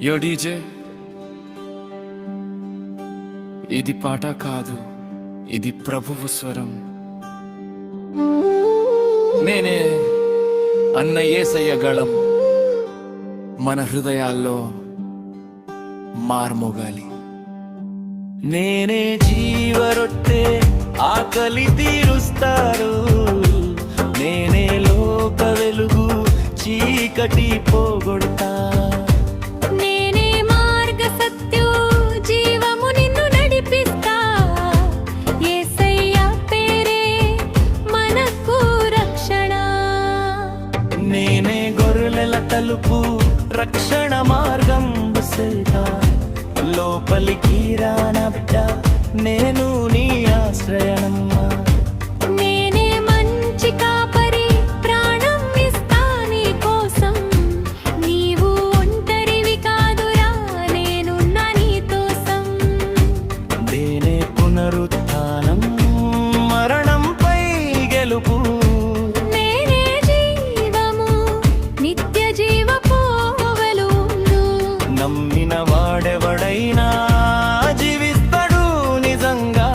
యో డీజే, ఇది పాట కాదు, ఇది ప్రభువు స్వరం. నేనే అన్న యేసయ్య గళం మన హృదయాల్లో మార్మోగాలి. నేనే జీవరొట్టె, ఆకలి తీరుస్తాడు. నేనే లోక వెలుగు, చీకటి పోగొడతా. నేనే మార్గ సత్యం, జీవము నిన్ను నడిపిస్తా. యేసయ్య పేరే మనకు రక్షణ. నేనే గొర్రెల తలుపు, రక్షణ మార్గం బుసెల్తా. లోపలికి రాన బిడ్డ, నేను నీ ఆశ్రయనమ్మా. నేనే మంచి కాపరి, ప్రాణం ఇస్తా నీ కోసం. నీవు ఒంటరివి కాదురా, నేనున్నా నీతోసం. నేనే పునరుత్థానం, మరణంపై గెలుపు. నేనే జీవము, నిత్య జీవపు వెలుగు. నమ్మిన వాడెవడైనా జీవిస్తాడు నిజంగా.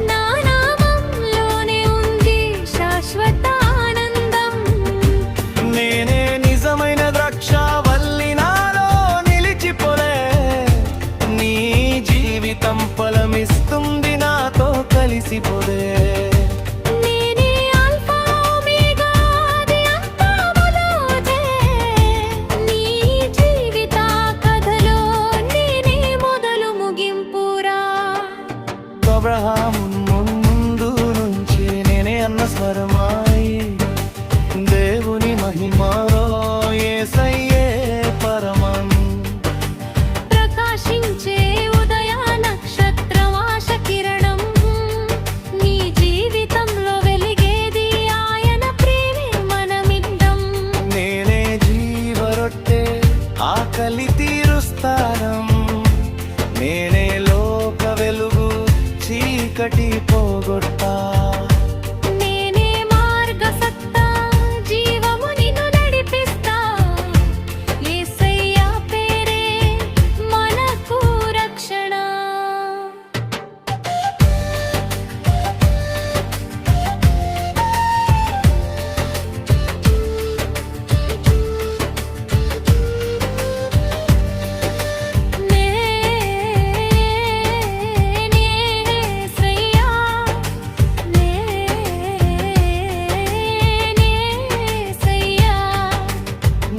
నా నామంలోనే ఉంది శాశ్వత ఆనందం. నేనే నిజమైన ద్రాక్షావల్లి, నాలో నిలిచిపోలే. నీ జీవితం ఫలమిస్తుంది, నాతో కలిసిపోలే. నేనే ఆల్ఫా ఓమేగా, ఆది అంతములోనే. నీ జీవిత కథలో నేనే మొదలు ముగింపురా. అబ్రహాము ముందు నుంచి నేనే అన్న స్వరమాయి. దేవుని మహిమలో యేసయ్యే పరమం. ప్రకాశించే ఉదయ నక్షత్రం, ఆశ కిరణం. నీ జీవితంలో వెలిగేది ఆయన ప్రేమే మనమిద్దం. నేనే జీవరొట్టె, ఆకలి తీరుస్తానం. నేనే లోక వెలుగు, చీకటి పోగొడతా. నేనే మార్గ సత్తా, జీవము నిన్ను నడిపిస్తా. యేసయ్య పేరే మనకు రక్షణ.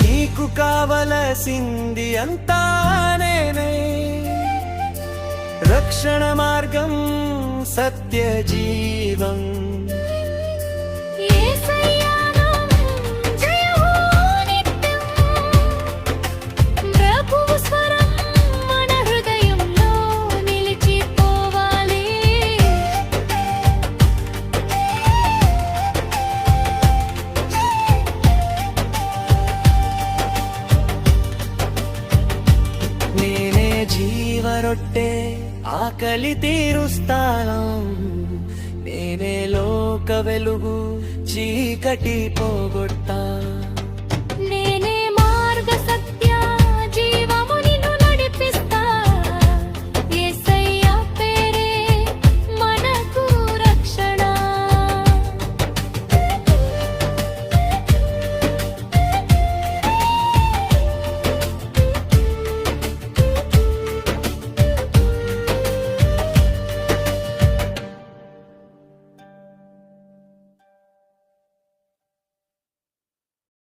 నీకు కావలసింది అంతా నేనే. రక్షణ మార్గం, సత్య జీవం. ప్రభువు స్వరం మన హృదయంలో నిలిచిపోవాలి. నేనే జీవరొట్టె, ఆకలి తీరుస్తాను. నేనే లోక వెలుగు, చీకటి పోగొట్టు.